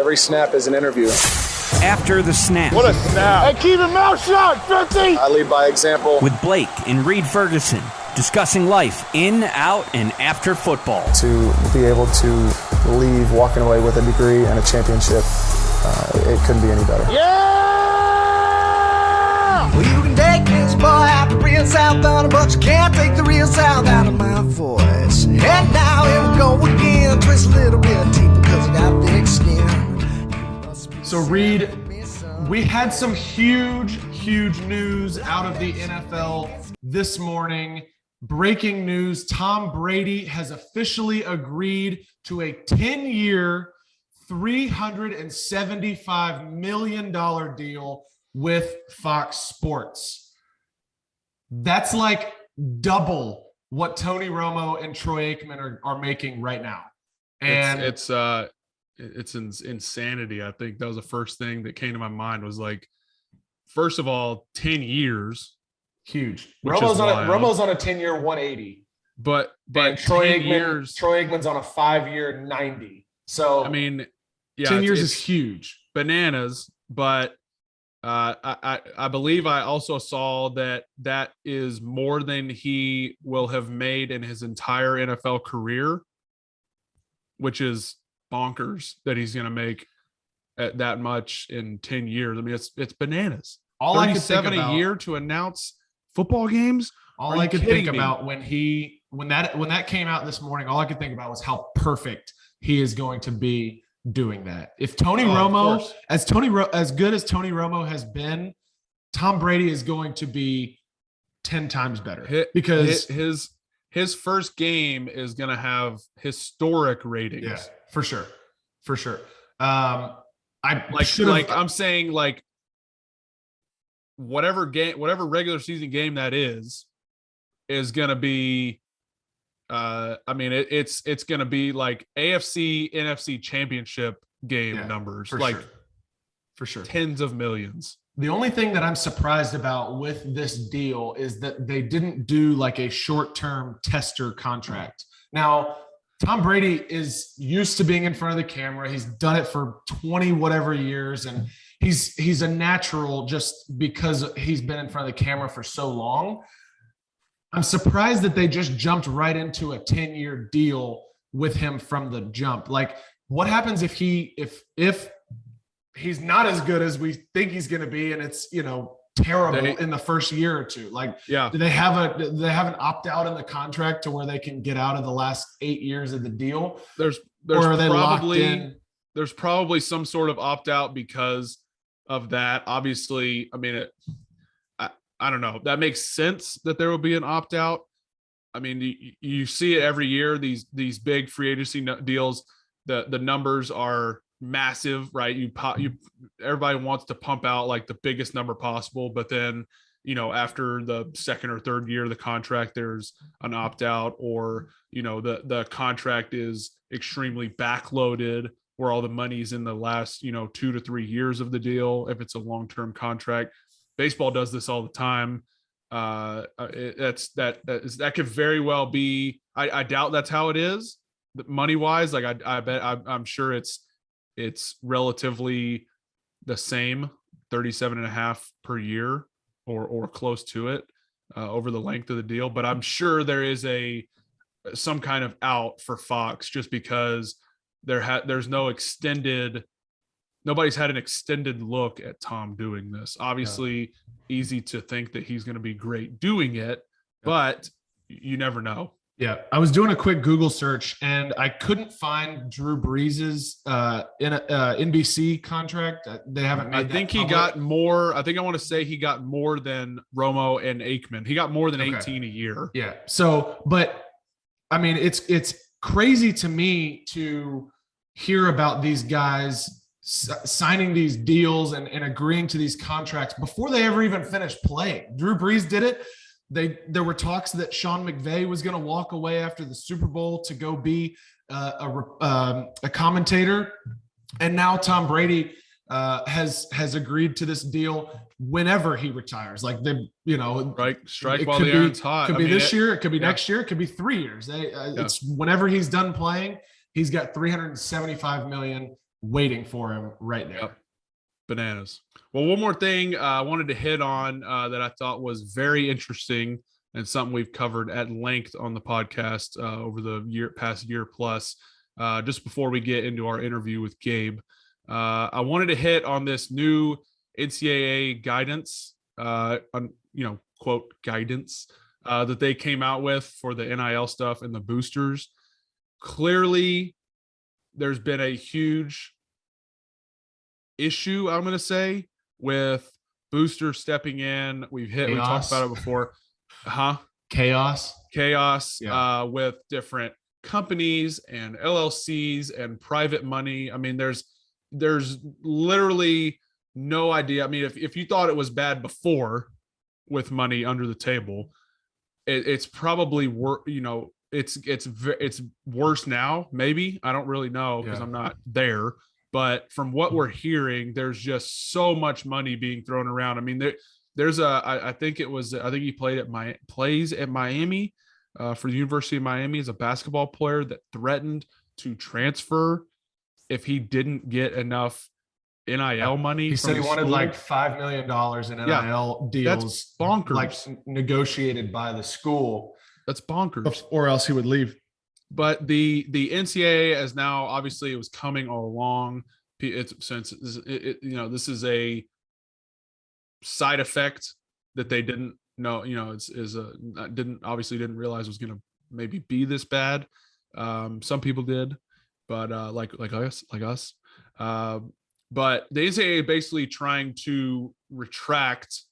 Every snap is an interview. After the Snap. What a snap. Hey, keep your mouth shut, 50! I lead by example. With Blake and Reed Ferguson, discussing life in, out, and after football. To be able to leave walking away with a degree and a championship, it couldn't be any better. Yeah! Well, you can take this boy out the real south on but you can't take the real south out of my voice. And now here we go again, twist a little bit deeper because I got thick skin. So, Reed, we had some huge news out of the NFL this morning. Breaking news, Tom Brady has officially agreed to a 10-year, $375 million deal with Fox Sports. That's like double what Tony Romo and Troy Aikman are making right now. And it's insanity. I think that was the first thing that came to my mind was like, first of all, 10 years. Huge. Romo's on a 10-year 180. But Troy Aikman's on a 5-year 90. So I mean, yeah, 10 years is huge. Bananas, but I believe I also saw that is more than he will have made in his entire NFL career, which is bonkers that he's going to make that much in 10 years. I mean, it's bananas. All I could think about a year to announce football games. All I could think about when that came out this morning, all I could think about was how perfect he is going to be doing that. If Tony Romo, as good as Tony Romo has been, Tom Brady is going to be 10 times better because his first game is going to have historic ratings. Yeah, for sure. I'm saying like whatever regular season game that is going to be. I mean, it's going to be like AFC NFC championship game numbers, for sure, tens of millions. The only thing that I'm surprised about with this deal is that they didn't do like a short-term tester contract. Now, Tom Brady is used to being in front of the camera. He's done it for 20 whatever years, and he's a natural just because he's been in front of the camera for so long. I'm surprised that they just jumped right into a 10-year deal with him from the jump. Like, what happens if he's not as good as we think he's going to be, and it's, terrible in the first year or two? Like, do they have an opt out in the contract to where they can get out of the last 8 years of the deal? There's or are they locked probably in? There's probably some sort of opt out because of that. Obviously, I mean, I don't know. That makes sense that there will be an opt out. I mean, you see it every year. These big free agency deals, the numbers are massive, right? Everybody wants to pump out like the biggest number possible, but then after the second or third year of the contract, there's an opt out, or the contract is extremely backloaded, where all the money's in the last 2 to 3 years of the deal if it's a long-term contract. Baseball does this all the time. That could very well be. I doubt that's how it is, money wise. Like I'm sure it's relatively the same, 37.5 per year or close to it over the length of the deal. But I'm sure there is some kind of out for Fox just because there's no extended. Nobody's had an extended look at Tom doing this. Obviously, easy to think that he's going to be great doing it, but you never know. Yeah, I was doing a quick Google search and I couldn't find Drew Brees' NBC contract. They haven't made. I think he got more. I think I want to say he got more than Romo and Aikman. He got more than 18 a year. Yeah. So, but I mean, it's crazy to me to hear about these guys signing these deals and agreeing to these contracts before they ever even finished playing. Drew Brees did it. There were talks that Sean McVay was going to walk away after the Super Bowl to go be a commentator, and now Tom Brady has agreed to this deal whenever he retires. Like strike while the iron's hot. Could be this year, it could be next year, it could be 3 years. It's whenever he's done playing. He's got $375 million waiting for him right there. Yep. Bananas. Well, one more thing I wanted to hit on that I thought was very interesting and something we've covered at length on the podcast over the past year plus. Just before we get into our interview with Gabe, I wanted to hit on this new NCAA guidance, quote guidance that they came out with for the NIL stuff and the boosters. Clearly, there's been a huge issue, I'm going to say, with boosters stepping in. We talked about it before. Chaos With different companies and LLCs and private money. I mean, there's literally no idea. I mean, if you thought it was bad before with money under the table, it's probably it's worse now. Maybe, I don't really know because I'm not there. But from what we're hearing, there's just so much money being thrown around. I mean, I think he plays at Miami for the University of Miami as a basketball player that threatened to transfer if he didn't get enough NIL money. He said he wanted like $5 million in NIL deals. That's bonkers. Like negotiated by the school. That's bonkers. Or else he would leave. But the NCAA, as now obviously it was coming all along. This is a side effect that they didn't know. Didn't realize was going to maybe be this bad. Some people did, but like us. But the NCAA basically trying to retract,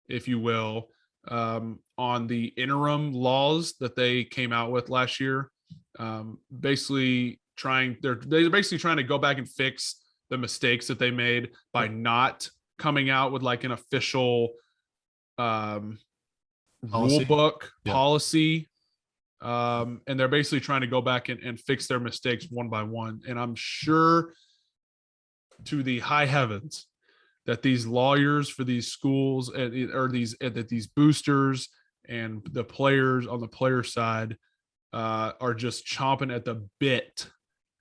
if you will, on the interim laws that they came out with last year. They're basically trying to go back and fix the mistakes that they made by not coming out with like an official rule book policy. And they're basically trying to go back and fix their mistakes one by one. And I'm sure to the high heavens that these lawyers for these schools that these boosters and the players on the player side are just chomping at the bit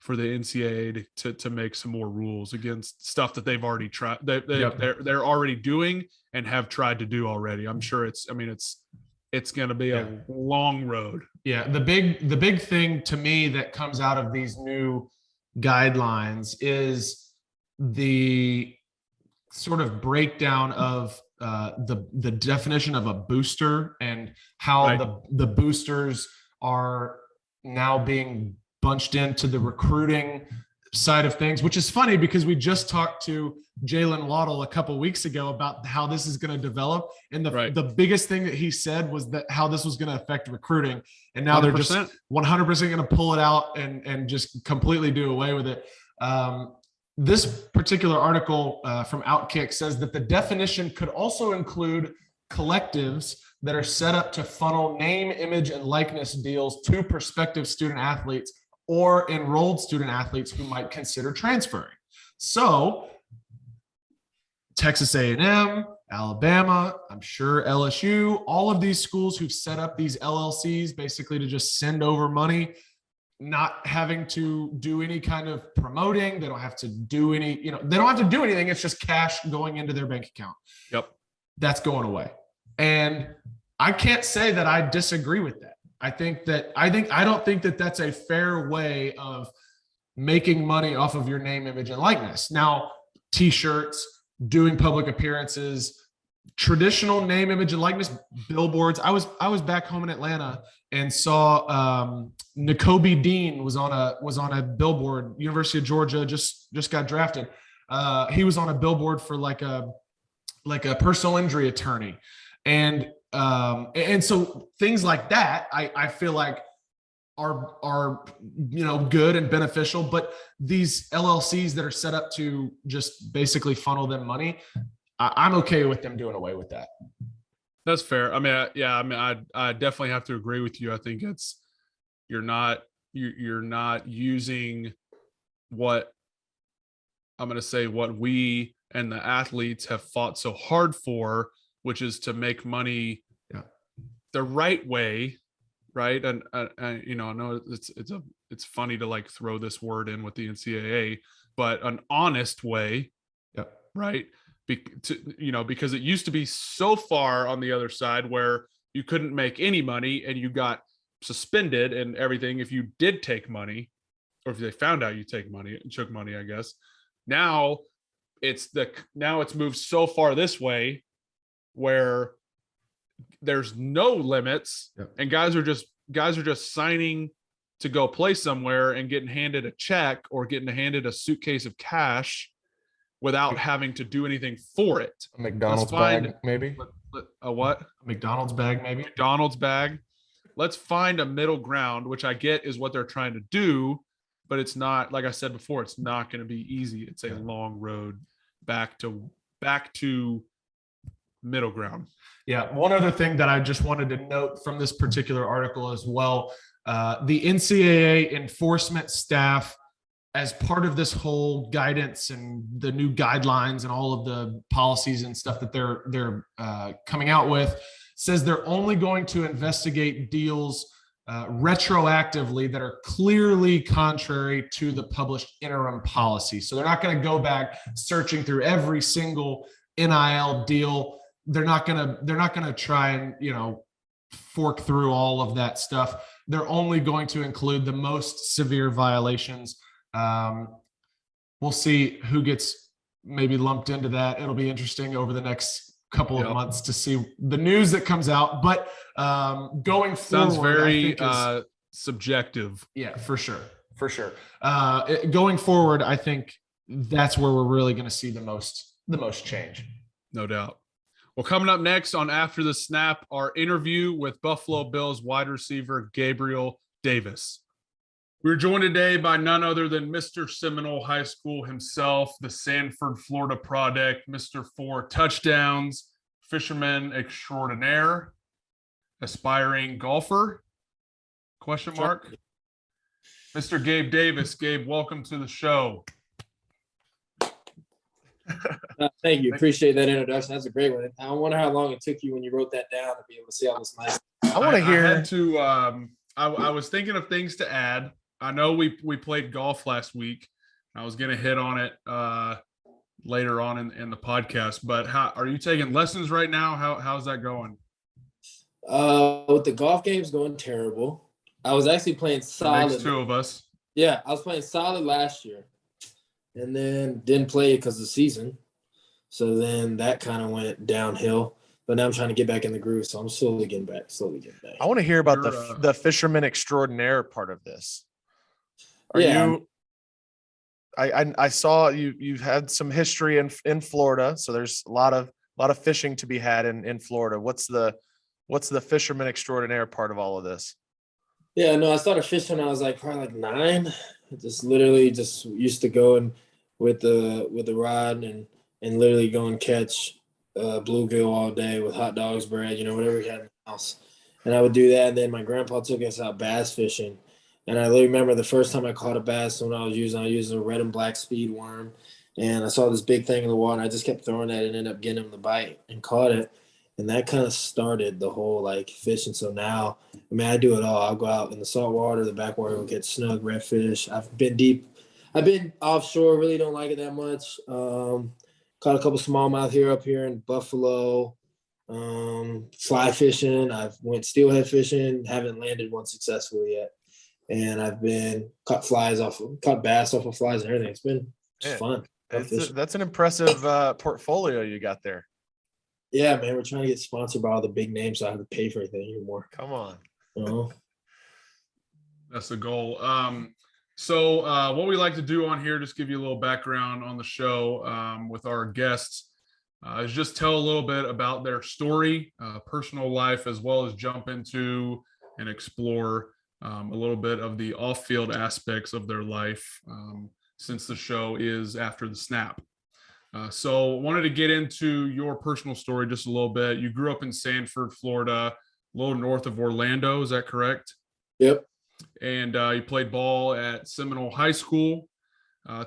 for the NCAA to make some more rules against stuff that they've already tried. They're already doing and have tried to do already. I'm sure it's going to be a long road. Yeah. The big thing to me that comes out of these new guidelines is the sort of breakdown of the definition of a booster and how the boosters are now being bunched into the recruiting side of things, which is funny because we just talked to Jalen Waddle a couple of weeks ago about how this is going to develop. And the biggest thing that he said was that how this was going to affect recruiting. And now 100%. They're just 100% going to pull it out and just completely do away with it. This particular article from Outkick says that the definition could also include collectives that are set up to funnel name, image, and likeness deals to prospective student athletes or enrolled student athletes who might consider transferring. So Texas A&M, Alabama, I'm sure LSU, all of these schools who've set up these LLCs basically to just send over money, not having to do any kind of promoting. They don't have to do they don't have to do anything. It's just cash going into their bank account. Yep. That's going away. And I can't say that I disagree with that. I don't think that that's a fair way of making money off of your name, image, and likeness. Now, t-shirts, doing public appearances, traditional name, image, and likeness billboards. I was back home in Atlanta and saw Nakobe Dean was on a billboard. University of Georgia just got drafted. He was on a billboard for like a personal injury attorney, and so things like that I feel like are good and beneficial. But these LLCs that are set up to just basically funnel them money, I'm okay with them doing away with that. That's fair. I mean, I definitely have to agree with you. I think you're not using what we and the athletes have fought so hard for, which is to make money the right way. Right. And I know it's funny to like throw this word in with the NCAA, but an honest way. Yep. Right. Because it used to be so far on the other side where you couldn't make any money and you got suspended and everything if you did take money, or if they found out you took money, I guess. Now it's moved so far this way where there's no limits. Yep. And guys are just signing to go play somewhere and getting handed a check or getting handed a suitcase of cash without having to do anything for it. A McDonald's bag, maybe. A what? A McDonald's bag, maybe. McDonald's bag. Let's find a middle ground, which I get is what they're trying to do, but it's not, like I said before, it's not going to be easy. It's a long road back to middle ground. Yeah. One other thing that I just wanted to note from this particular article as well, the NCAA enforcement staff, as part of this whole guidance and the new guidelines and all of the policies and stuff that they're coming out with, says they're only going to investigate deals retroactively that are clearly contrary to the published interim policy. So they're not going to go back searching through every single NIL deal. They're not going to try and, fork through all of that stuff. They're only going to include the most severe violations. We'll see who gets maybe lumped into that. It'll be interesting over the next couple of months to see the news that comes out. But going forward, sounds very subjective. Yeah, for sure. Going forward, I think that's where we're really going to see the most change. No doubt. Well, coming up next on After the Snap, our interview with Buffalo Bills wide receiver Gabriel Davis. We're joined today by none other than Mr. Seminole High School himself, the Sanford, Florida product, Mr. 4 touchdowns, fisherman extraordinaire, aspiring golfer, ? Mr. Gabe Davis. Gabe, welcome to the show. Thank you. Appreciate that introduction. That's a great one. I wonder how long it took you when you wrote that down to be able to see all this nice. I want to hear. I had to. I was thinking of things to add. I know we played golf last week. I was going to hit on it later on in the podcast. But how are you taking lessons right now? How's that going? With the golf games going terrible. I was actually playing solid. Makes two of us. Yeah, I was playing solid last year, and then didn't play it because of the season. So then that kind of went downhill. But now I'm trying to get back in the groove, so I'm slowly getting back. I want to hear about the fisherman extraordinaire part of this. I saw you've had some history in Florida, so there's a lot of fishing to be had in Florida. What's the fisherman extraordinaire part of all of this? Yeah, no, I started fishing when I was probably 9. I just literally used to go and with the rod and literally go and catch bluegill all day with hot dogs, bread, whatever we had in the house. And I would do that. And then my grandpa took us out bass fishing. And I literally remember the first time I caught a bass when I was using a red and black speed worm. And I saw this big thing in the water. And I just kept throwing that and ended up getting him the bite and caught it. And that kind of started the whole fishing. So now, I do it all. I'll go out in the salt water, the backwater, we'll catch snook, redfish. I've been deep. I've been offshore, really don't like it that much. Caught a couple smallmouth up here in Buffalo. Fly fishing. I've went steelhead fishing. Haven't landed one successfully yet. And I've been caught bass off of flies and everything. It's been fun. That's an impressive portfolio you got there. Yeah, man, we're trying to get sponsored by all the big names, so I have to pay for anything anymore. Come on. That's the goal. So what we like to do on here, just give you a little background on the show with our guests, is just tell a little bit about their story, personal life, as well as jump into and explore a little bit of the off-field aspects of their life, since the show is After the Snap. So wanted to get into your personal story just a little bit. You grew up in Sanford, Florida, a little north of Orlando. Is that correct? Yep. And you played ball at Seminole High School.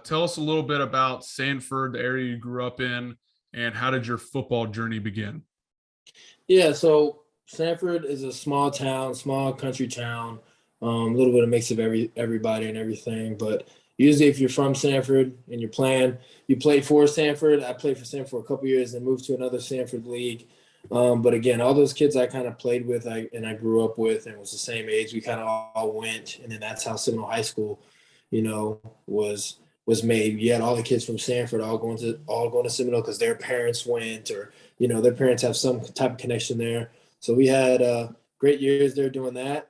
Tell us a little bit about Sanford, the area you grew up in, and how did your football journey begin? Yeah, so Sanford is a small town, small country town, a little bit of mix of everybody and everything, but usually if you're from Sanford and you played for Sanford. I played for Sanford for a couple years and moved to another Sanford league. But again, all those kids I kind of played with, I grew up with, and was the same age. We kind of all went, and then that's how Seminole High School, was made. You had all the kids from Sanford all going to Seminole because their parents went, or their parents have some type of connection there. So we had great years there doing that.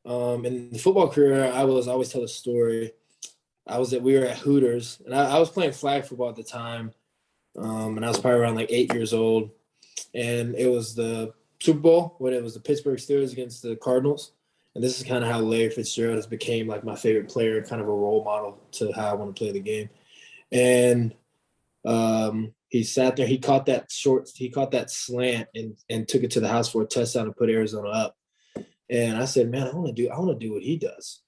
In the football career, I always tell a story. We were at Hooters, and I was playing flag football at the time, and I was probably around like 8 years old. And it was the Super Bowl when it was the Pittsburgh Steelers against the Cardinals. And this is kind of how Larry Fitzgerald has became like my favorite player, kind of a role model to how I want to play the game. And he sat there, he caught that slant and took it to the house for a touchdown and put Arizona up. And I said, man, I want to do what he does.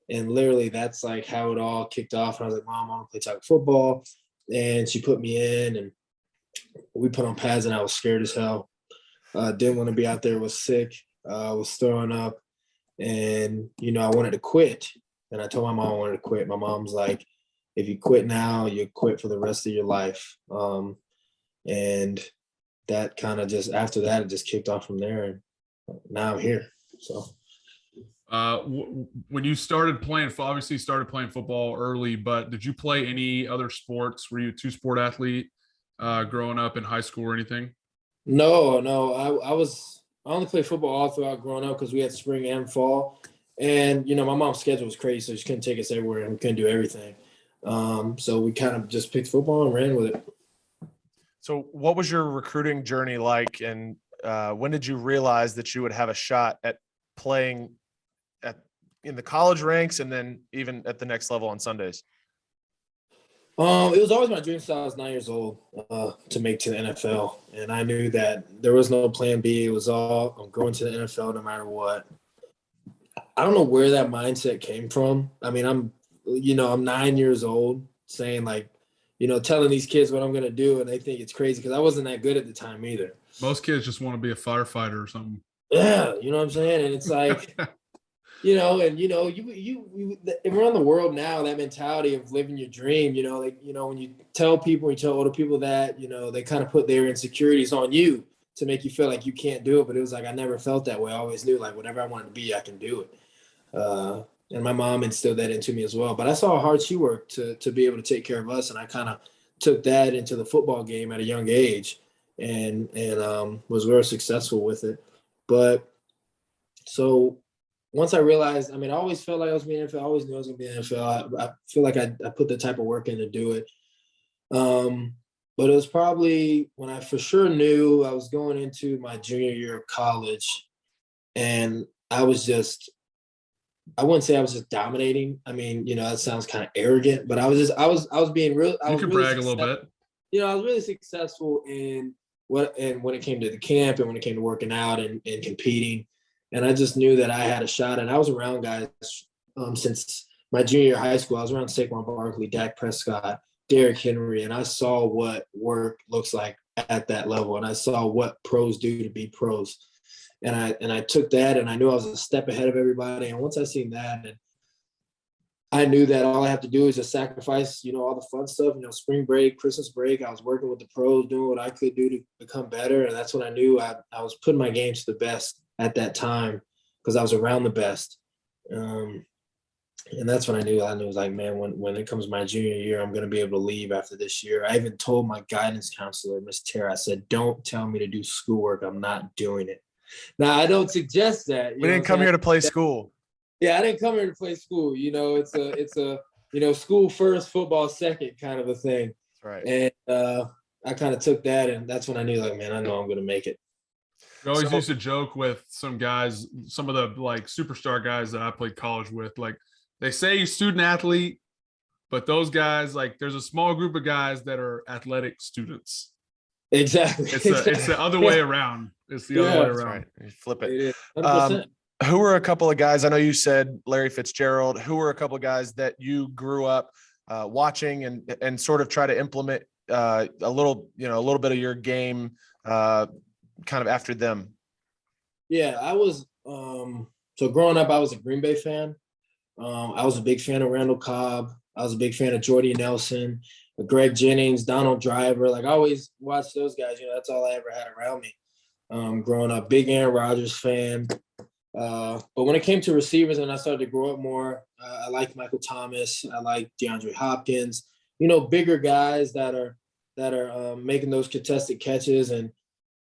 And literally that's like how it all kicked off. And I was like, Mom, I want to play tackle football. And she put me in, and we put on pads, and I was scared as hell. Didn't want to be out there, was sick, was throwing up. And, I wanted to quit. And I told my mom I wanted to quit. My mom's like, if you quit now, you quit for the rest of your life. And that kind of just, after that, it just kicked off from there. And now I'm here. So. When you started playing, obviously you started playing football early, but did you play any other sports? Were you a two-sport athlete growing up in high school or anything? No. I only played football all throughout growing up because we had spring and fall. And, my mom's schedule was crazy, so she couldn't take us everywhere and we couldn't do everything. So we kind of just picked football and ran with it. So what was your recruiting journey like? And when did you realize that you would have a shot at playing in the college ranks and then even at the next level on Sundays? It was always my dream since I was 9 years old to make to the NFL. And I knew that there was no plan B. It was all, I'm going to the NFL no matter what. I don't know where that mindset came from. I mean, I'm 9 years old saying like, telling these kids what I'm going to do. And they think it's crazy because I wasn't that good at the time either. Most kids just want to be a firefighter or something. Yeah. You know what I'm saying? And it's like, you around the world now, that mentality of living your dream, when you tell older people that, they kind of put their insecurities on you to make you feel like you can't do it. But it was like, I never felt that way. I always knew like whatever I wanted to be, I can do it. And my mom instilled that into me as well. But I saw how hard she worked to be able to take care of us. And I kind of took that into the football game at a young age and was very successful with it. But so once I realized, I always felt like I was being NFL. I always knew I was going to be in the NFL. I feel like I put the type of work in to do it. But it was probably when I for sure knew I was going into my junior year of college, and I wouldn't say I was just dominating. That sounds kind of arrogant, but I was being real. You can brag a little bit. I was really successful when it came to the camp and when it came to working out and competing. And I just knew that I had a shot. And I was around guys since my junior year of high school. I was around Saquon Barkley, Dak Prescott, Derrick Henry, and I saw what work looks like at that level. And I saw what pros do to be pros. And I took that, and I knew I was a step ahead of everybody. And once I seen that, and I knew that all I have to do is just sacrifice, all the fun stuff, spring break, Christmas break. I was working with the pros, doing what I could do to become better. And that's when I knew I was putting my game to the best at that time because I was around the best. And that's when I knew it was like, man, when it comes my junior year, I'm going to be able to leave after this year. I even told my guidance counselor, Miss Tara, I said, don't tell me to do schoolwork. I'm not doing it. Now, I don't suggest that. We didn't come here to play school. Yeah, I didn't come here to play school. It's a school first, football second kind of a thing. That's right. And I kind of took that, and that's when I knew, like, man, I know I'm going to make it. We always used to joke with some guys, some of the like superstar guys that I played college with, like they say you're student athlete, but those guys, like there's a small group of guys that are athletic students. Exactly. It's the other way around. It's the other way around. Right. You flip it. It is. 100%. Who were a couple of guys? I know you said Larry Fitzgerald. Who were a couple of guys that you grew up watching and sort of try to implement a little bit of your game kind of after them? Yeah, I was so growing up, I was a Green Bay fan. I was a big fan of Randall Cobb. I was a big fan of Jordy Nelson, Greg Jennings, Donald Driver. Like I always watched those guys. You know, that's all I ever had around me. Growing up, big Aaron Rodgers fan. But when it came to receivers and I started to grow up more, I liked Michael Thomas. I like DeAndre Hopkins. You know, bigger guys that are making those contested catches and,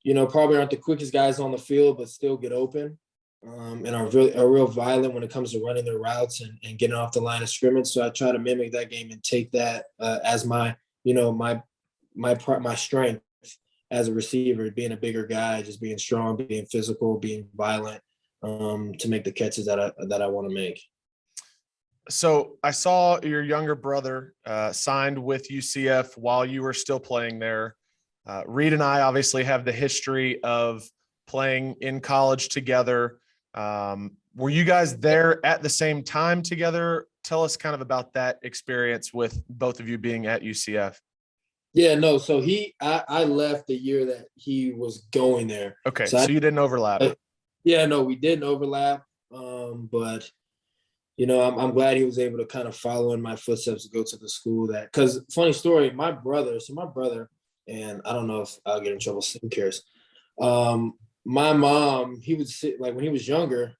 you know, probably aren't the quickest guys on the field, but still get open. And are real violent when it comes to running their routes and getting off the line of scrimmage. So I try to mimic that game and take that as my, you know, my strength as a receiver, being a bigger guy, just being strong, being physical, being violent, to make the catches that I want to make. So I saw your younger brother signed with UCF while you were still playing there. Reed and I obviously have the history of playing in college together. Were you guys there at the same time together? Tell us kind of about that experience with both of you being at UCF. Yeah, no. So I left the year that he was going there. Okay. So you didn't overlap. Yeah, no, we didn't overlap. But you know, I'm glad he was able to kind of follow in my footsteps to go to the school that, because funny story, my brother, and I don't know if I'll get in trouble, who cares? My mom, he would sit, like when he was younger,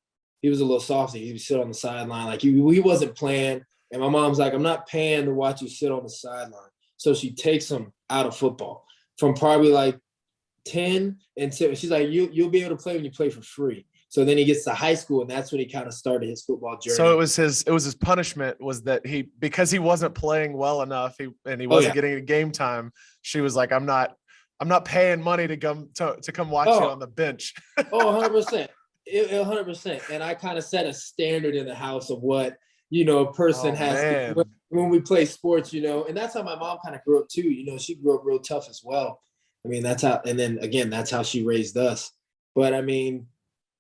he was a little softy. He would sit on the sideline. Like he wasn't playing. And my mom's like, I'm not paying to watch you sit on the sideline. So she takes him out of football from probably like 10 until she's like, you'll be able to play when you play for free. So then he gets to high school, and that's when he kind of started his football journey. So it was his punishment was that because he wasn't playing well enough, he wasn't getting any game time. She was like, I'm not paying money to come watch you on the bench. 100%. 100%. And I kind of set a standard in the house of what, you know, a person has to, when we play sports, you know, and that's how my mom kind of grew up too. You know, she grew up real tough as well. I mean, that's how she raised us. But I mean,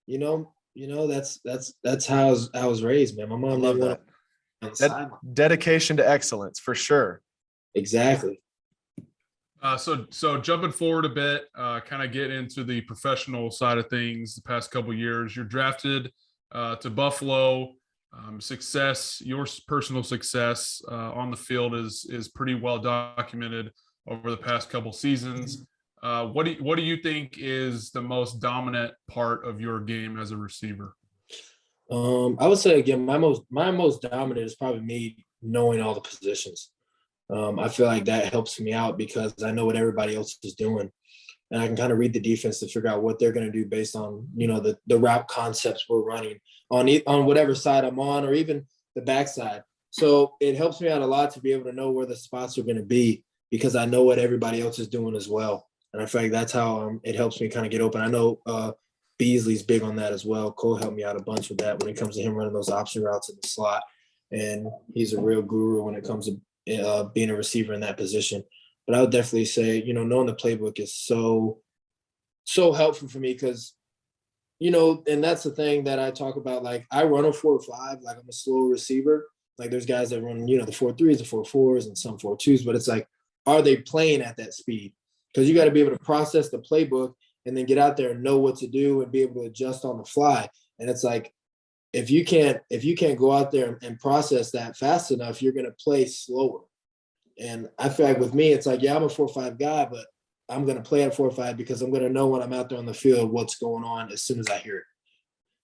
you know, that's how I was raised, man. My mom loved that. Dedication to excellence for sure. Exactly. So jumping forward a bit, kind of get into the professional side of things. The past couple of years, you're drafted to Buffalo. Your personal success on the field is pretty well documented over the past couple seasons. What do you think is the most dominant part of your game as a receiver? I would say again, my most dominant is probably me knowing all the positions. I feel like that helps me out because I know what everybody else is doing, and I can kind of read the defense to figure out what they're going to do based on, you know, the route concepts we're running on whatever side I'm on, or even the backside. So it helps me out a lot to be able to know where the spots are going to be because I know what everybody else is doing as well. And I feel like that's how it helps me kind of get open. I know Beasley's big on that as well. Cole helped me out a bunch with that when it comes to him running those option routes in the slot. And he's a real guru when it comes to being a receiver in that position. But I would definitely say, you know, knowing the playbook is so helpful for me because, you know, and that's the thing that I talk about. Like I run a 4.5, like I'm a slow receiver. Like there's guys that run, you know, the 4.3s, the 4.4s, and some 4.2s, but it's like, are they playing at that speed? Because you got to be able to process the playbook and then get out there and know what to do and be able to adjust on the fly. And it's like, if you can't go out there and process that fast enough, you're going to play slower. And I feel like with me, it's like, yeah, I'm a 4.5 guy, but I'm going to play at 4.5 because I'm going to know when I'm out there on the field what's going on as soon as I hear it,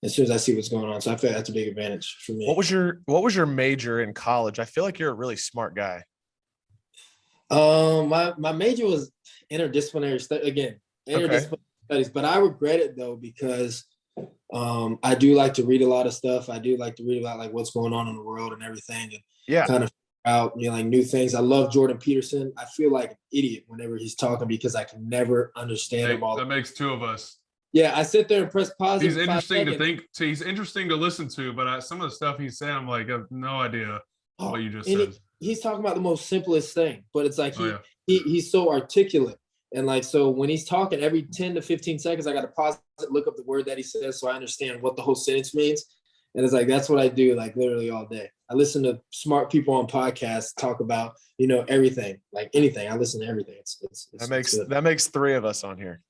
as soon as I see what's going on. So I feel like that's a big advantage for me. What was your major in college? I feel like you're a really smart guy. My major was interdisciplinary studies, but I regret it though because I do like to read a lot of stuff. I do like to read about like what's going on in the world and everything, and kind of out, you know, like new things. I love Jordan Peterson. I feel like an idiot whenever he's talking because I can never understand him all. That makes two of us. Yeah, I sit there and press pause. He's interesting to think. He's interesting to listen to, but some of the stuff he's saying, I'm like, I have no idea what you just said. He's talking about the most simplest thing, but it's like he's so articulate. And like, so when he's talking every 10 to 15 seconds, I got to pause it, look up the word that he says so I understand what the whole sentence means. And it's like, that's what I do, like literally all day. I listen to smart people on podcasts talk about, you know, everything, like anything. I listen to everything. That makes three of us on here.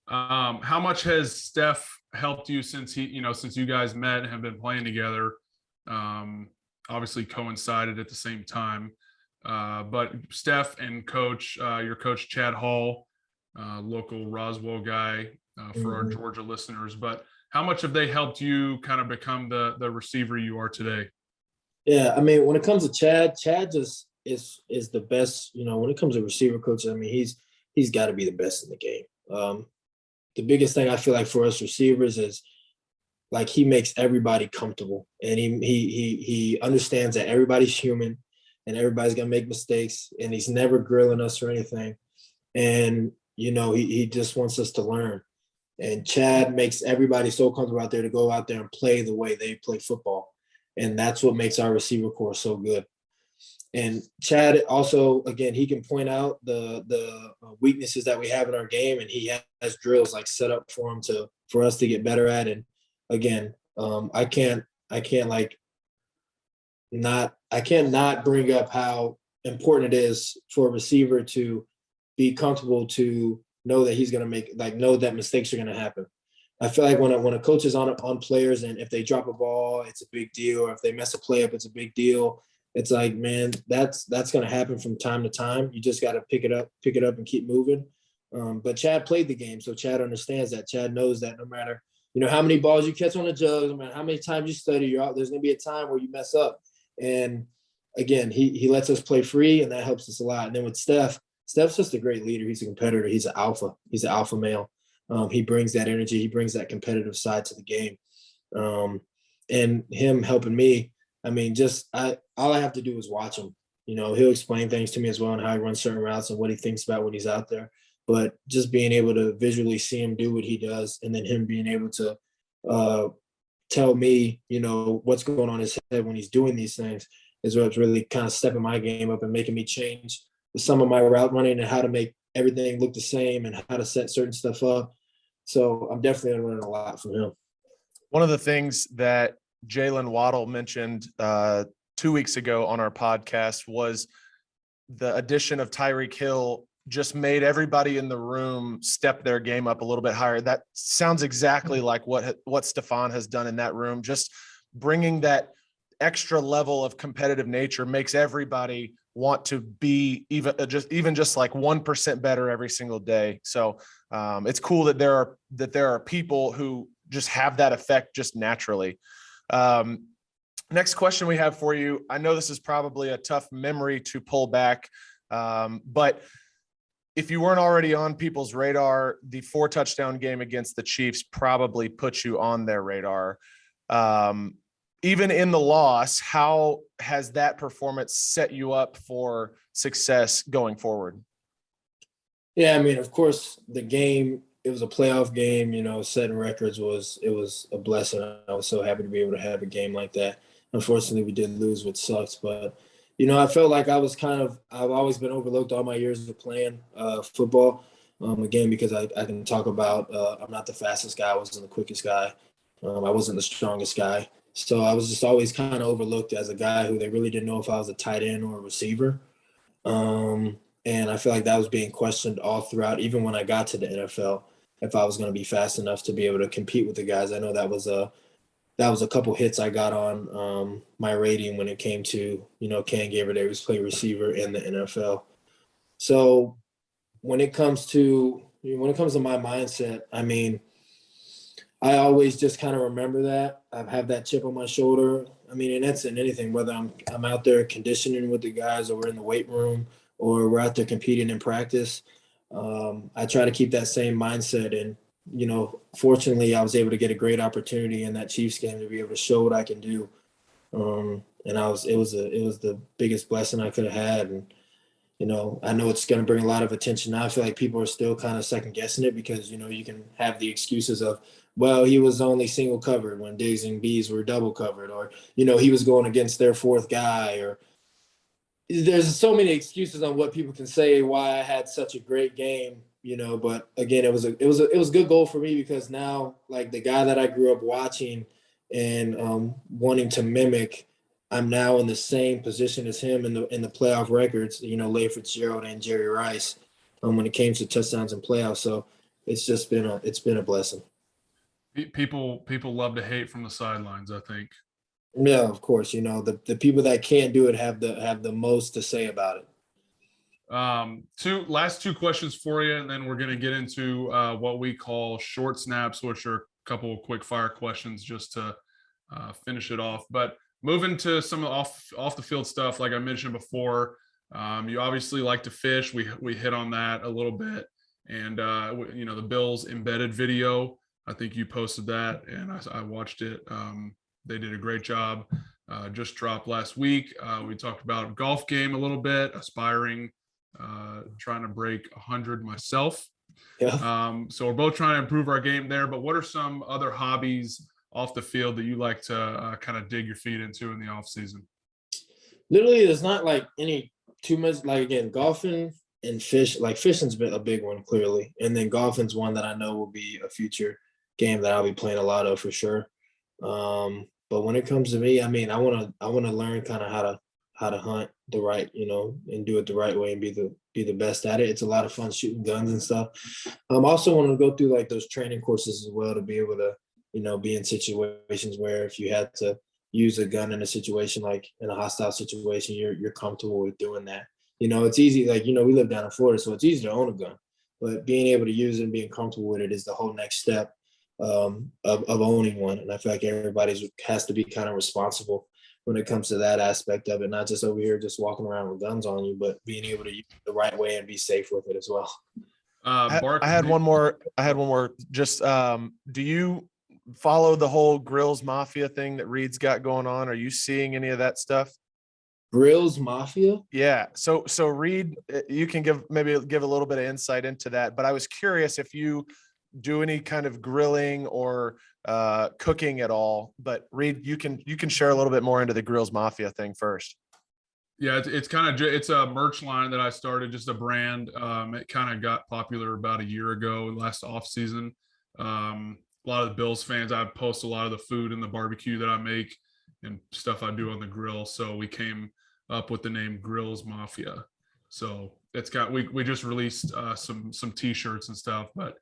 How much has Steph helped you since you guys met and have been playing together? obviously coincided at the same time. But Steph and coach, your coach, Chad Hall, local Roswell guy for our Georgia listeners. But how much have they helped you kind of become the receiver you are today? Yeah, I mean, when it comes to Chad just is the best. When it comes to receiver coaches, I mean, he's got to be the best in the game. The biggest thing I feel like for us receivers is like he makes everybody comfortable, and he understands that everybody's human, and everybody's gonna make mistakes, and he's never grilling us or anything. And he just wants us to learn. And Chad makes everybody so comfortable out there to go out there and play the way they play football. And that's what makes our receiver corps so good. And Chad also, again, he can point out the weaknesses that we have in our game, and he has drills like set up for us to get better at. And again, I can't not bring up how important it is for a receiver to be comfortable to know that he's going to know that mistakes are going to happen. I feel like when a coach is on players, and if they drop a ball, it's a big deal. Or if they mess a play up, it's a big deal. It's like, man, that's going to happen from time to time. You just got to pick it up and keep moving. But Chad played the game, so Chad understands that. Chad knows that no matter how many balls you catch on the jug, no matter how many times you study, there's going to be a time where you mess up. And again, he lets us play free, and that helps us a lot. And then with Steph's just a great leader. He's a competitor. He's an alpha. He's an alpha male. He brings that energy. He brings that competitive side to the game. And him helping me, I mean, all I have to do is watch him. He'll explain things to me as well, and how he runs certain routes and what he thinks about when he's out there. But just being able to visually see him do what he does, and then him being able to tell me, what's going on in his head when he's doing these things, is what's really kind of stepping my game up and making me change some of my route running and how to make everything look the same and how to set certain stuff up. So I'm definitely learning a lot from him. One of the things that Jalen Waddle mentioned 2 weeks ago on our podcast was the addition of Tyreek Hill just made everybody in the room step their game up a little bit higher. That sounds exactly like what Stephon has done in that room. Just bringing that extra level of competitive nature makes everybody want to be even just like 1% better every single day. So it's cool that there are people who just have that effect just naturally. Next question we have for you. I know this is probably a tough memory to pull back, but if you weren't already on people's radar, the 4-touchdown game against the Chiefs probably put you on their radar. Even in the loss, how has that performance set you up for success going forward? Yeah, I mean, of course, the game, it was a playoff game, setting records was a blessing. I was so happy to be able to have a game like that. Unfortunately, we did lose, which sucks, but I felt like I've always been overlooked all my years of playing football. Again, because I can talk about, I'm not the fastest guy. I wasn't the quickest guy. I wasn't the strongest guy. So I was just always kind of overlooked as a guy who they really didn't know if I was a tight end or a receiver. And I feel like that was being questioned all throughout, even when I got to the NFL, if I was going to be fast enough to be able to compete with the guys. I know that was a couple hits I got on my rating when it came to, can Gabriel Davis play receiver in the NFL. So when it comes to my mindset, I mean, I always just kind of remember that. I have that chip on my shoulder. I mean, and that's in anything, whether I'm out there conditioning with the guys, or we're in the weight room, or we're out there competing in practice. I try to keep that same mindset. And, fortunately, I was able to get a great opportunity in that Chiefs game to be able to show what I can do. And it was the biggest blessing I could have had. And, I know it's going to bring a lot of attention now. I feel like people are still kind of second guessing it because, you can have the excuses of, well, he was only single covered when Diggs and Bees were double covered, or, he was going against their fourth guy, or there's so many excuses on what people can say why I had such a great game, but again, it was a good goal for me because now, like, the guy that I grew up watching and wanting to mimic, I'm now in the same position as him in the playoff records, Larry Fitzgerald and Jerry Rice, when it came to touchdowns and playoffs. So it's been a blessing. People love to hate from the sidelines, I think. Yeah, of course. You know, the people that can't do it have the most to say about it. Last two questions for you, and then we're going to get into what we call short snaps, which are a couple of quick fire questions just to finish it off. But moving to some off the field stuff, like I mentioned before, you obviously like to fish. We hit on that a little bit, and you know, the Bills embedded video. I think you posted that, and I watched it. They did a great job. Just dropped last week. We talked about golf game a little bit, aspiring, trying to break 100 myself. Yeah. So we're both trying to improve our game there. But what are some other hobbies off the field that you like to kind of dig your feet into in the off season? Literally, there's not like any too much. Like again, golfing and fish. Like fishing's been a big one, clearly, and then golfing's one that I know will be a future game that I'll be playing a lot of for sure. But when it comes to me, I mean, I want to learn kind of how to hunt the right, you know, and do it the right way and be the best at it. It's a lot of fun shooting guns and stuff. I also want to go through like those training courses as well to be able to, you know, be in situations where if you had to use a gun in a situation like in a hostile situation, you're comfortable with doing that. You know, it's easy. Like, you know, we live down in Florida, so it's easy to own a gun, but being able to use it and being comfortable with it is the whole next step of owning one. And I feel like everybody has to be kind of responsible when it comes to that aspect of it, not just over here just walking around with guns on you, but being able to use it the right way and be safe with it as well. Bark, I had one more. Just do you follow the whole Grills Mafia thing that Reed's got going on? Are you seeing any of that stuff? Grills Mafia? Yeah. So Reed, you can give a little bit of insight into that. But I was curious if you do any kind of grilling or cooking at all. But Reed, you can share a little bit more into the Grills Mafia thing first. Yeah, it's kind of it's a merch line that I started, just a brand. It kind of got popular about a year ago, last off season. A lot of the Bills fans, I post a lot of the food and the barbecue that I make and stuff I do on the grill. So we came up with the name Grills Mafia. So it's got we just released some t-shirts and stuff, but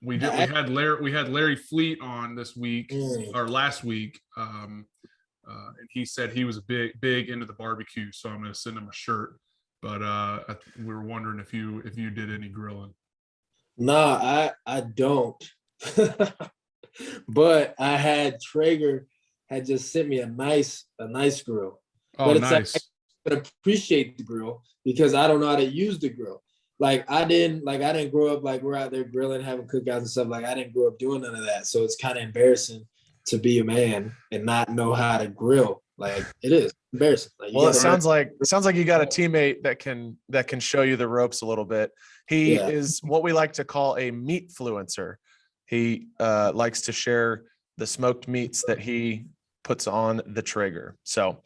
we had Larry Fleet on this week or last week. And he said he was big into the barbecue, so I'm going to send him a shirt. But we were wondering if you did any grilling. Nah, I don't. But I had Traeger had just sent me a nice grill. Oh, but nice. I appreciate the grill because I don't know how to use the grill. Like I didn't grow up like we're out there grilling, having cookouts and stuff. Like I didn't grow up doing none of that, so it's kind of embarrassing to be a man and not know how to grill. Like it is embarrassing. Like, well, it sounds like you got a teammate that can show you the ropes a little bit. He is what we like to call a meat fluencer. He likes to share the smoked meats that he puts on the Traeger. So,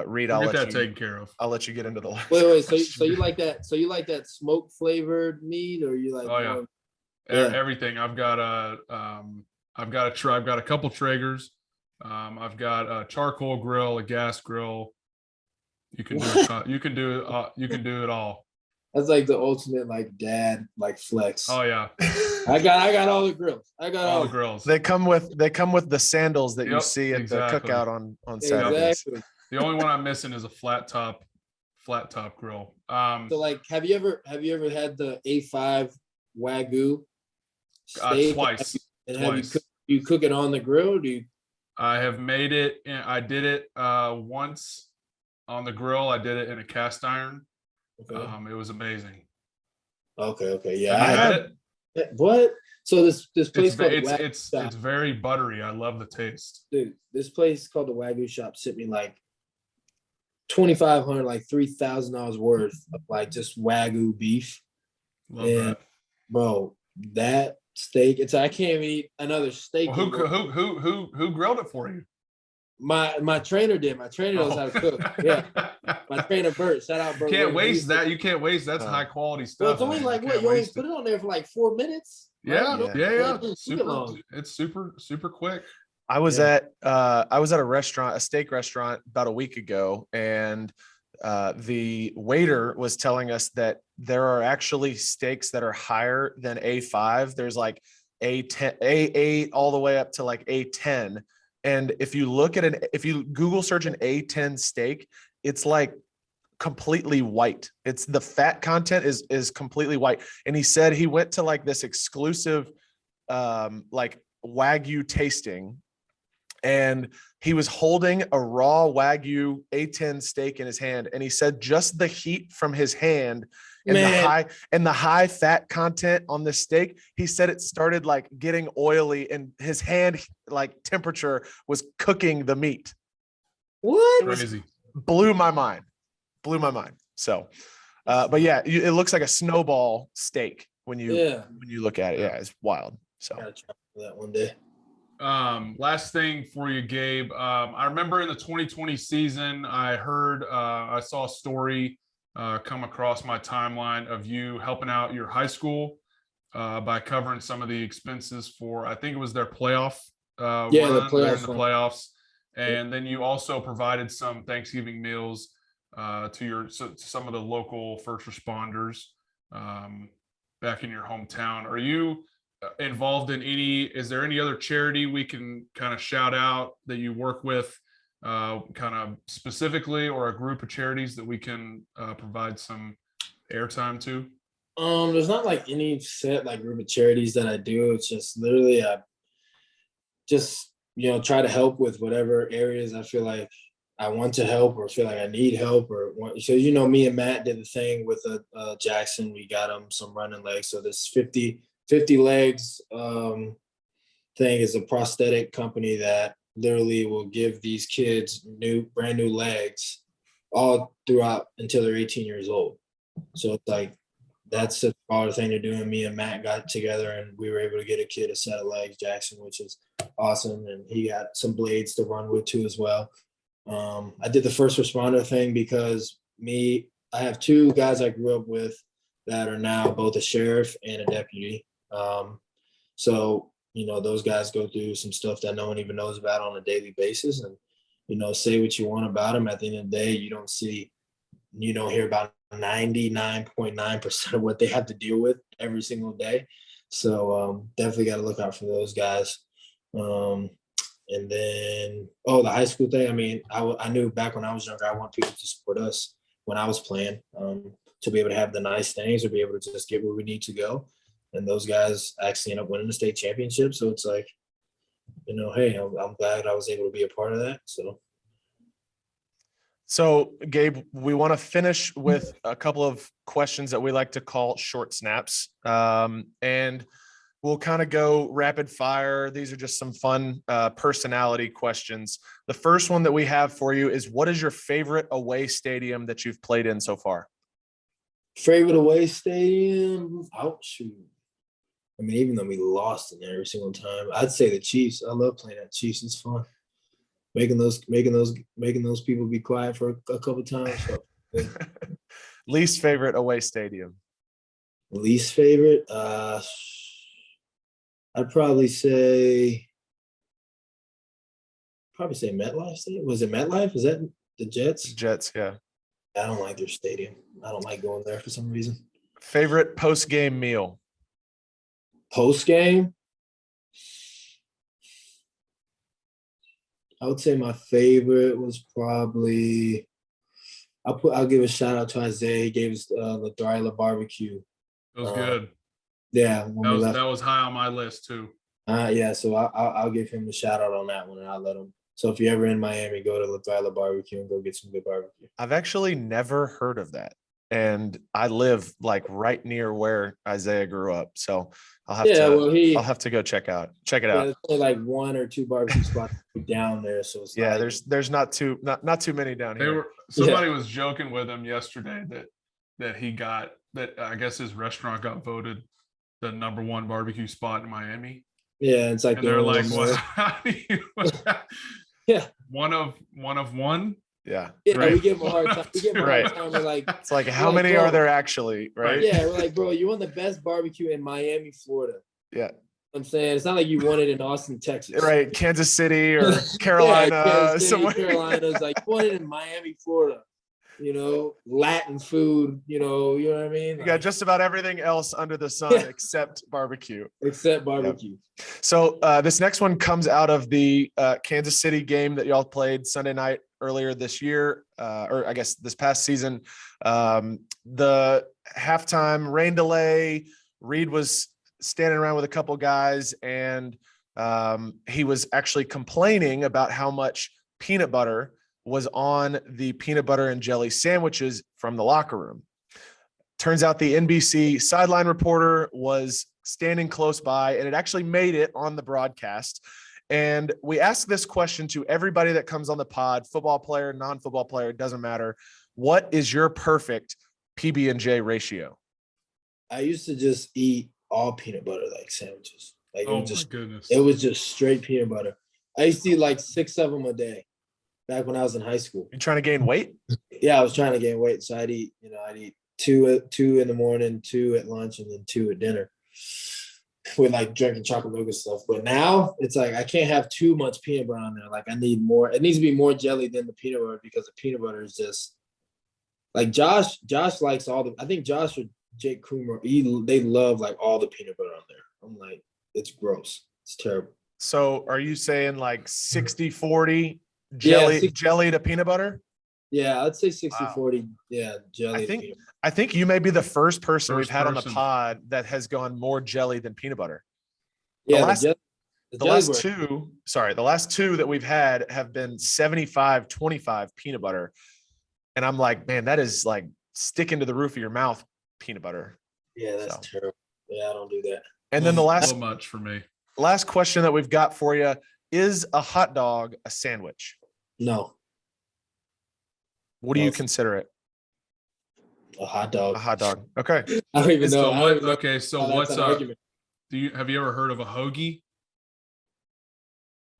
Reed, I'll let you get into the last. Wait. So you like that? So you like that smoke flavored meat, or you like? Oh yeah, everything. I've got a couple Traegers. I've got a charcoal grill, a gas grill. You can do it all. That's like the ultimate like dad like flex. Oh yeah. I got all the grills. I got all the grills. They come with the sandals that you see at the cookout on Saturdays. Exactly. The only one I'm missing is a flat top grill. So like have you ever had the A5 Wagyu steak? Twice. Have you cook it on the grill? Or do you? I have made it. I did it once on the grill. I did it in a cast iron. Okay. It was amazing. Okay. Yeah. I had it. What? So this place called it's very buttery. I love the taste. Dude, this place called the Wagyu Shop sent me like $2,500, like $3,000 worth of like just Wagyu beef. Love that. Bro, that steak. I can't even eat another steak. Well, who grilled it for you? My trainer did. My trainer knows how to cook. Yeah. My trainer Bert. Shout out Bert. Can't waste that. You can't waste. That's high quality stuff. Well, it's only like what? You only put it on there for like 4 minutes. Yeah. Right? Yeah. It's super quick. I was at a restaurant, a steak restaurant about a week ago, and the waiter was telling us that there are actually steaks that are higher than A5. There's like A10, A8, all the way up to like A10. And if you look at if you Google search an A10 steak, it's like completely white. It's the fat content is completely white. And he said he went to like this exclusive like Wagyu tasting, and he was holding a raw Wagyu A10 steak in his hand. And he said just the heat from his hand and the high fat content on the steak, he said it started like getting oily, and his hand like temperature was cooking the meat. What? Crazy. Blew my mind. So, but yeah, it looks like a snowball steak when you look at it. Yeah, it's wild. So Gotta try that one day. Last thing for you, Gabe. I remember in the 2020 season, I saw a story come across my timeline of you helping out your high school by covering some of the expenses for, I think it was their playoff run. The They're in the playoff run. playoffs. And then you also provided some Thanksgiving meals to some of the local first responders back in your hometown. Are you involved in is there any other charity we can kind of shout out that you work with kind of specifically, or a group of charities that we can provide some airtime to? There's not like any set like group of charities that I do. It's just literally I just try to help with whatever areas I feel like I want to help or feel like I need help or want. So me and Matt did the thing with Jackson. We got him some running legs. So this 50 legs thing is a prosthetic company that literally will give these kids brand new legs all throughout until they're 18 years old. So it's like that's the other thing they're doing. Me and Matt got together and we were able to get a kid a set of legs, Jackson, which is awesome. And he got some blades to run with too as well. I did the first responder thing because I have two guys I grew up with that are now both a sheriff and a deputy. So those guys go through some stuff that no one even knows about on a daily basis. And, say what you want about them. At the end of the day, you don't hear about 99.9% of what they have to deal with every single day. So definitely got to look out for those guys. And then, the high school thing. I mean, I knew back when I was younger, I want people to support us when I was playing, to be able to have the nice things or be able to just get where we need to go. And those guys actually end up winning the state championship. So it's like, hey, I'm glad I was able to be a part of that. So, Gabe, we want to finish with a couple of questions that we like to call short snaps. And we'll kind of go rapid fire. These are just some fun personality questions. The first one that we have for you is, what is your favorite away stadium that you've played in so far? Favorite away stadium? Oh, shoot. I mean, even though we lost in there every single time, I'd say the Chiefs. I love playing at Chiefs. It's fun. Making those people be quiet for a couple times. So, yeah. Least favorite away stadium? Least favorite? I'd probably say MetLife Stadium. Was it MetLife? Is that the Jets? Jets, yeah. I don't like their stadium. I don't like going there for some reason. Favorite post-game meal? Post-game? I would say my favorite was probably I'll give a shout out to Isaiah. He gave us the Dryla barbecue. It was good. Yeah, that was high on my list too. Yeah, so I'll give him a shout out on that one, and I'll let him. So if you're ever in Miami, go to La Dryla Barbecue and go get some good barbecue. I've actually never heard of that, and I live like right near where Isaiah grew up, so I'll have to go check it out. There's only like one or two barbecue spots down there, so it's there's not too many down here. Somebody was joking with him yesterday that he got that. I guess his restaurant got voted the number one barbecue spot in Miami. Yeah, it's like, and they're like, "What? How do you?" Yeah, one of one. Yeah, right. We give them a hard time. We're like, it's like, how many are there actually? Right? Yeah, we're like, bro, you want the best barbecue in Miami, Florida. Yeah. I'm saying it's not like you want it in Austin, Texas. Right, Kansas City or Carolina, Kansas City, somewhere. Carolina is like, you want it in Miami, Florida. Latin food, you know what I mean? You got just about everything else under the sun except barbecue. Except barbecue. Yep. So this next one comes out of the Kansas City game that y'all played Sunday night earlier this year, or I guess this past season. The halftime rain delay, Reed was standing around with a couple guys, and he was actually complaining about how much peanut butter was on the peanut butter and jelly sandwiches from the locker room. Turns out the NBC sideline reporter was standing close by, and it actually made it on the broadcast. And we ask this question to everybody that comes on the pod, football player, non-football player, it doesn't matter. What is your perfect PB&J ratio? I used to just eat all peanut butter like sandwiches. Like Oh my goodness. It was just straight peanut butter. I used to eat like 6 of them a day back when I was in high school. You trying to gain weight? Yeah, I was trying to gain weight. So I'd eat two in the morning, 2 at lunch, and then 2 at dinner with like drinking chocolate milk and stuff. But now it's like I can't have too much peanut butter on there. Like I need more. It needs to be more jelly than the peanut butter because the peanut butter is just like Josh likes all the. I think Josh or Jake Coomer, they love like all the peanut butter on there. I'm like, it's gross. It's terrible. So are you saying like 60-40 jelly to peanut butter? Yeah, I'd say 60-40. Yeah, jelly. I think you may be the first person we've had on the pod that has gone more jelly than peanut butter. Yeah, the last two that we've had have been 75-25 peanut butter. And I'm like, man, that is like sticking to the roof of your mouth peanut butter. Yeah, that's terrible. Yeah, I don't do that. And then the last so much for me. Last question that we've got for you, is a hot dog a sandwich? No. What do you consider it? A hot dog. A hot dog. Okay. I don't even know. Okay, so what's up? Have you ever heard of a hoagie?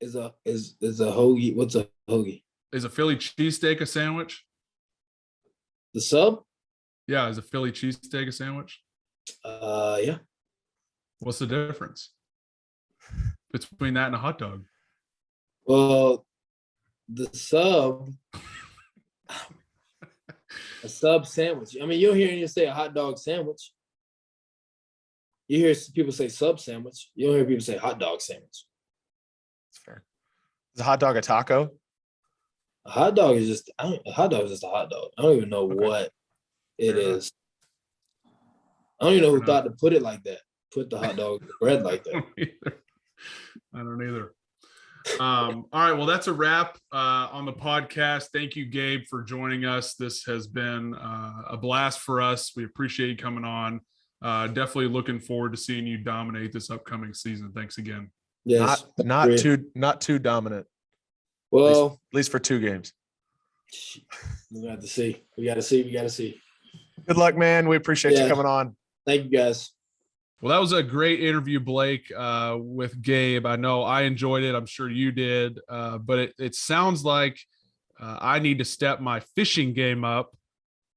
Is a hoagie? What's a hoagie? Is a Philly cheesesteak a sandwich? The sub? Yeah, is a Philly cheesesteak a sandwich? Yeah. What's the difference between that and a hot dog? Well, the sub, a sub sandwich. I mean, you'll hear you say a hot dog sandwich. You hear people say sub sandwich. You don't hear people say hot dog sandwich. That's fair. Is a hot dog a taco? A hot dog is just a hot dog. I don't even know what it is. I don't even know who thought to put it like that. Put the hot dog in the bread like that. I don't either. All right. Well, that's a wrap on the podcast. Thank you, Gabe, for joining us. This has been a blast for us. We appreciate you coming on. Definitely looking forward to seeing you dominate this upcoming season. Thanks again. Yes. Not too dominant. Well, at least for 2 games. We got to see. We got to see. Good luck, man. We appreciate you coming on. Thank you, guys. Well, that was a great interview, Blake, with Gabe. I know I enjoyed it. I'm sure you did. But it sounds like I need to step my fishing game up.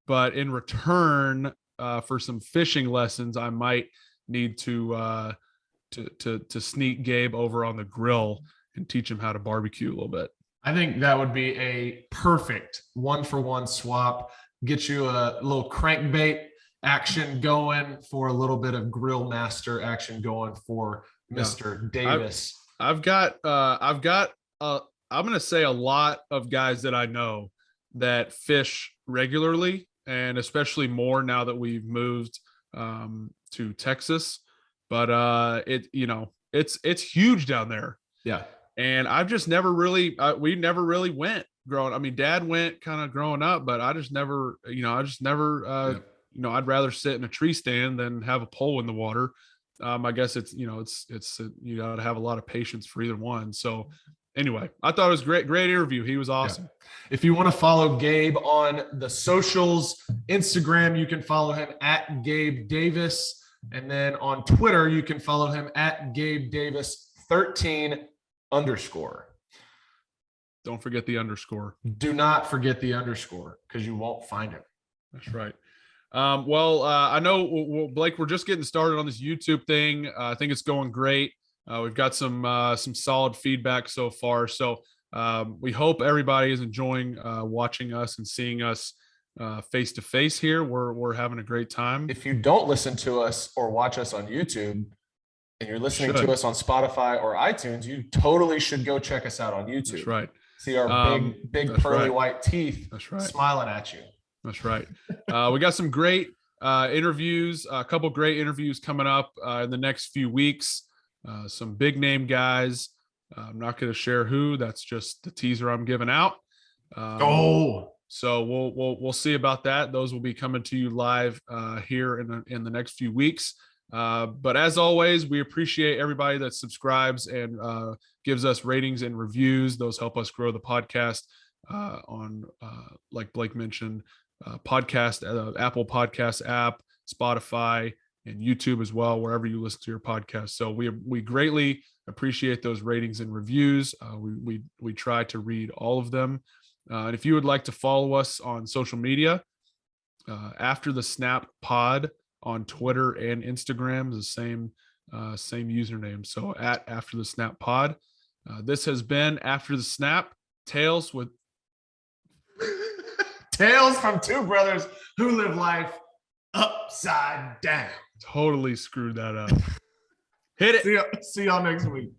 But in return for some fishing lessons, I might need to sneak Gabe over on the grill and teach him how to barbecue a little bit. I think that would be a perfect 1-for-1 swap. Get you a little crankbait action going for a little bit of grill master action going for Mr. Davis. I'm going to say a lot of guys that I know that fish regularly, and especially more now that we've moved to Texas, but it's huge down there. Yeah. And I've just never really, we never really went growing. I mean, Dad went kind of growing up, but I just never, I'd rather sit in a tree stand than have a pole in the water. I guess it's you got to have a lot of patience for either one. So anyway, I thought it was great interview. He was awesome. Yeah. If you want to follow Gabe on the socials, Instagram, you can follow him at Gabe Davis. And then on Twitter, you can follow him at Gabe Davis 13_. Don't forget the underscore. Do not forget the underscore because you won't find it. That's right. I know, Blake, we're just getting started on this YouTube thing. I think it's going great. We've got some solid feedback so far. So we hope everybody is enjoying watching us and seeing us. face to face here. We're having a great time. If you don't listen to us or watch us on YouTube and you're listening to us on Spotify or iTunes, you totally should go check us out on YouTube. That's right. See our big pearly white teeth. That's right. Smiling at you. That's right. We got some great interviews, a couple great interviews coming up in the next few weeks. Some big name guys. I'm not going to share who. That's just the teaser I'm giving out. So we'll see about that. Those will be coming to you live here in the next few weeks. But as always, we appreciate everybody that subscribes and gives us ratings and reviews. Those help us grow the podcast on, like Blake mentioned, Apple Podcast app, Spotify, and YouTube as well, wherever you listen to your podcast. So we greatly appreciate those ratings and reviews. We try to read all of them. And if you would like to follow us on social media, After the Snap Pod on Twitter and Instagram is the same username. So at After the Snap Pod. This has been After the Snap, Tales from two brothers who live life upside down. Totally screwed that up. Hit it. See y'all next week.